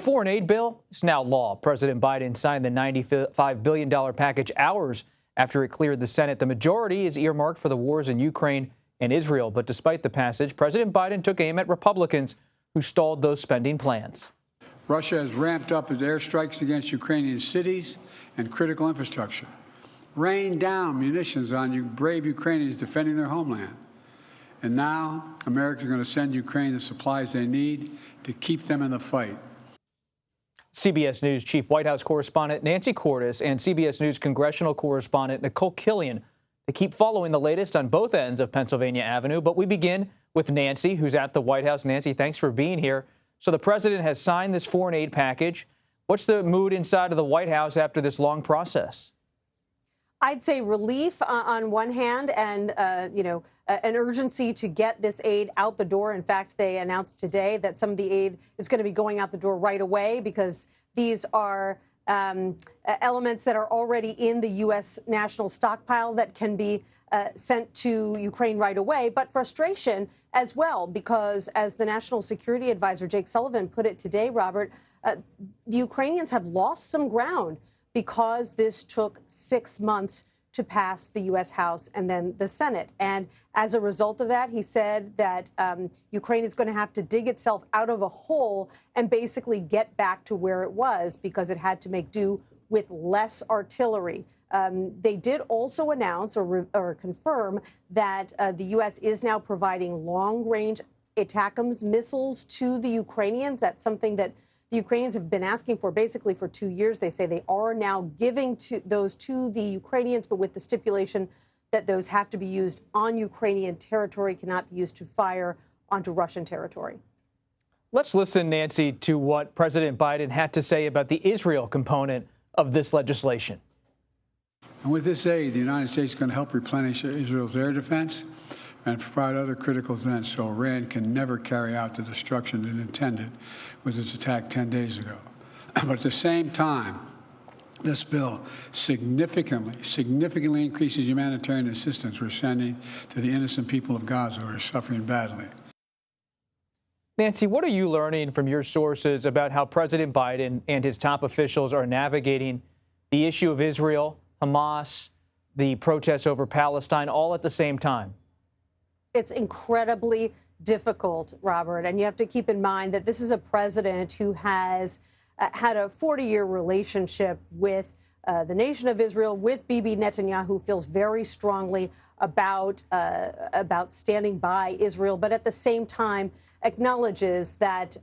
foreign aid bill is now law. President Biden signed the $95 billion package hours after it cleared the Senate. The majority is earmarked for the wars in Ukraine and Israel. But despite the passage, President Biden took aim at Republicans who stalled those spending plans. Russia has ramped up its airstrikes against Ukrainian cities and critical infrastructure, rained down munitions on you brave Ukrainians defending their homeland. And now America is going to send Ukraine the supplies they need to keep them in the fight. CBS News Chief White House correspondent Nancy Cordes and CBS News congressional correspondent Nikole Killion. They keep following the latest on both ends of Pennsylvania Avenue. But we begin with Nancy, who's at the White House. Nancy, thanks for being here. So the president has signed this foreign aid package. What's the mood inside of the White House after this long process? I'd say relief on one hand and, an urgency to get this aid out the door. In fact, they announced today that some of the aid is going to be going out the door right away because these are elements that are already in the U.S. national stockpile that can be sent to Ukraine right away. But frustration as well, because as the National Security Advisor Jake Sullivan put it today, Robert, the Ukrainians have lost some ground because this took 6 months to pass the U.S. House and then the Senate. And as a result of that, he said that Ukraine is going to have to dig itself out of a hole and basically get back to where it was because it had to make do with less artillery. They did also announce or confirm that the U.S. is now providing long-range ATACMS missiles to the Ukrainians. That's something that the Ukrainians have been asking for basically for 2 years. They say they are now giving those to the Ukrainians, but with the stipulation that those have to be used on Ukrainian territory, cannot be used to fire onto Russian territory. Let's listen, Nancy, to what President Biden had to say about the Israel component of this legislation. And with this aid, the United States is going to help replenish Israel's air defense and provide other critical events so Iran can never carry out the destruction it intended with its attack 10 days ago. But at the same time, this bill significantly increases humanitarian assistance we're sending to the innocent people of Gaza who are suffering badly. Nancy, what are you learning from your sources about how President Biden and his top officials are navigating the issue of Israel, Hamas, the protests over Palestine, all at the same time? It's incredibly difficult, Robert, and you have to keep in mind that this is a president who has had a 40-year relationship with the nation of Israel, with Bibi Netanyahu, feels very strongly about standing by Israel, but at the same time acknowledges that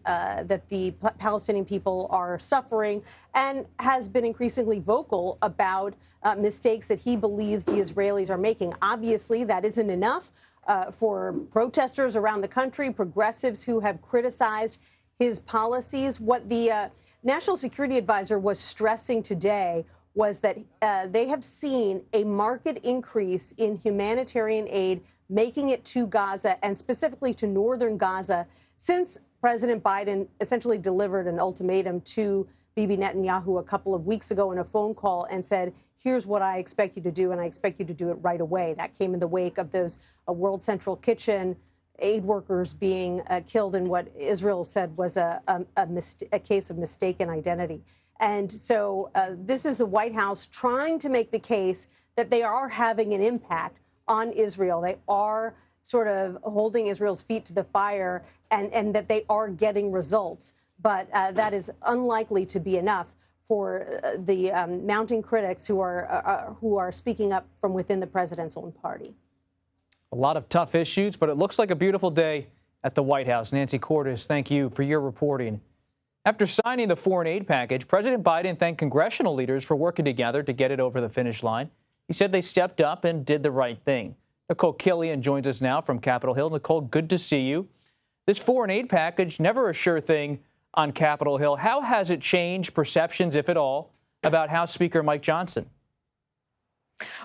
the Palestinian people are suffering and has been increasingly vocal about mistakes that he believes the Israelis are making. Obviously, that isn't enough. For protesters around the country, progressives who have criticized his policies. What the National Security Advisor was stressing today was that they have seen a marked increase in humanitarian aid making it to Gaza and specifically to northern Gaza since President Biden essentially delivered an ultimatum to Bibi Netanyahu a couple of weeks ago in a phone call and said, here's what I expect you to do, and I expect you to do it right away. That came in the wake of those World Central Kitchen aid workers being killed in what Israel said was a case of mistaken identity. And so this is the White House trying to make the case that they are having an impact on Israel. They are sort of holding Israel's feet to the fire and that they are getting results. But that is unlikely to be enough for the mounting critics who are speaking up from within the president's own party. A lot of tough issues, but it looks like a beautiful day at the White House. Nancy Cordes, thank you for your reporting. After signing the foreign aid package, President Biden thanked congressional leaders for working together to get it over the finish line. He said they stepped up and did the right thing. Nikole Killion joins us now from Capitol Hill. Nikole, good to see you. This foreign aid package, never a sure thing on Capitol Hill. How has it changed perceptions, if at all, about House Speaker Mike Johnson?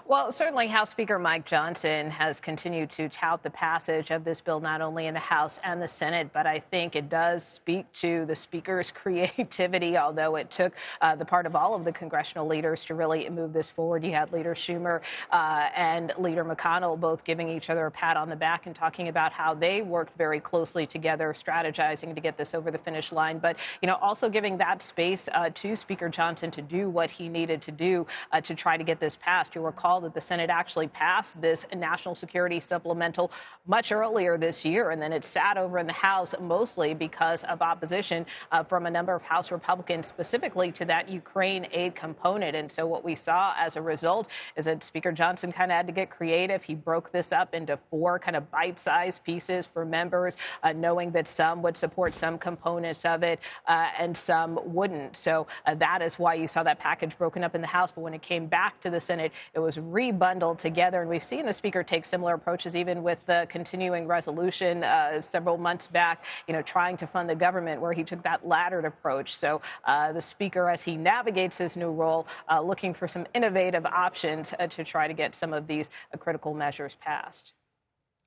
Well, certainly House Speaker Mike Johnson has continued to tout the passage of this bill, not only in the House and the Senate, but I think it does speak to the Speaker's creativity, although it took the part of all of the congressional leaders to really move this forward. You had Leader Schumer and Leader McConnell both giving each other a pat on the back and talking about how they worked very closely together, strategizing to get this over the finish line. But, also giving that space to Speaker Johnson to do what he needed to do to try to get this passed. You recall that the Senate actually passed this national security supplemental much earlier this year, and then it sat over in the House mostly because of opposition from a number of House Republicans, specifically to that Ukraine aid component. And so what we saw as a result is that Speaker Johnson kind of had to get creative. He broke this up into 4 kind of bite-sized pieces for members, knowing that some would support some components of it and some wouldn't. So that is why you saw that package broken up in the House. But when it came back to the Senate, it was rebundled together. And we've seen the Speaker take similar approaches, even with the continuing resolution several months back, trying to fund the government, where he took that laddered approach. So the Speaker, as he navigates his new role, looking for some innovative options to try to get some of these critical measures passed.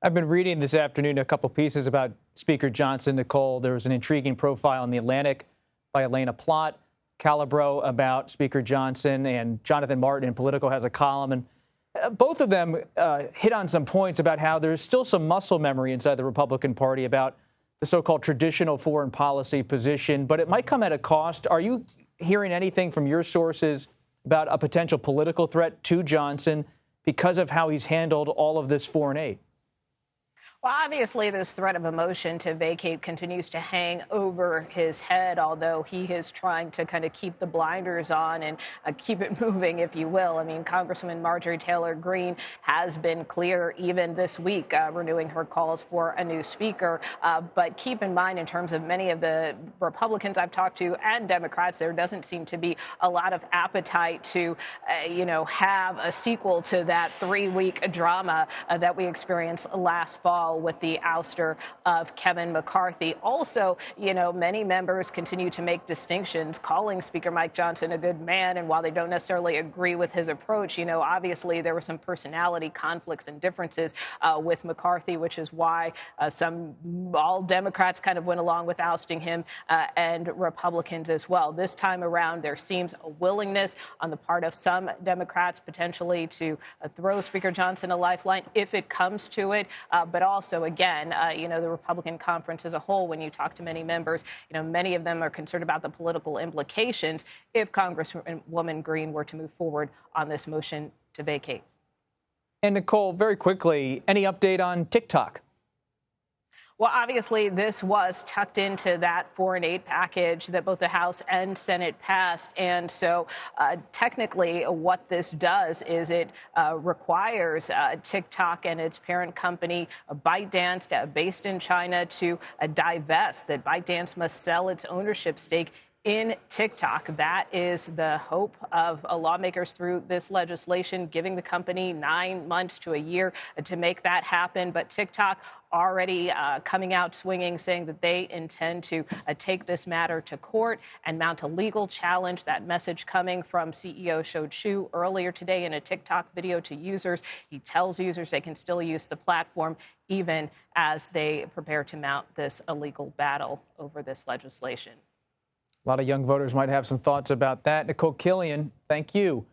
I've been reading this afternoon a couple pieces about Speaker Johnson, Nikole. There was an intriguing profile in The Atlantic by Elena Plott, Calabro, about Speaker Johnson, and Jonathan Martin in Politico has a column. And both of them hit on some points about how there's still some muscle memory inside the Republican Party about the so-called traditional foreign policy position, but it might come at a cost. Are you hearing anything from your sources about a potential political threat to Johnson because of how he's handled all of this foreign aid? Well, obviously, this threat of a motion to vacate continues to hang over his head, although he is trying to kind of keep the blinders on and keep it moving, if you will. I mean, Congresswoman Marjorie Taylor Greene has been clear even this week, renewing her calls for a new speaker. But keep in mind, in terms of many of the Republicans I've talked to and Democrats, there doesn't seem to be a lot of appetite to, have a sequel to that 3-week drama that we experienced last fall with the ouster of Kevin McCarthy. Also, many members continue to make distinctions, calling Speaker Mike Johnson a good man. And while they don't necessarily agree with his approach, obviously there were some personality conflicts and differences with McCarthy, which is why all Democrats kind of went along with ousting him and Republicans as well. This time around, there seems a willingness on the part of some Democrats potentially to throw Speaker Johnson a lifeline if it comes to it, but also, again, the Republican conference as a whole, when you talk to many members, many of them are concerned about the political implications if Congresswoman Greene were to move forward on this motion to vacate. And Nikole, very quickly, any update on TikTok? Well, obviously, this was tucked into that foreign aid package that both the House and Senate passed. And so technically what this does is it requires TikTok and its parent company, ByteDance, based in China, to divest, that ByteDance must sell its ownership stake in TikTok. That is the hope of lawmakers through this legislation, giving the company 9 months to a year to make that happen. But TikTok already coming out swinging, saying that they intend to take this matter to court and mount a legal challenge. That message coming from CEO Shou Chew earlier today in a TikTok video to users. He tells users they can still use the platform even as they prepare to mount this illegal battle over this legislation. A lot of young voters might have some thoughts about that. Nikole Killion, thank you.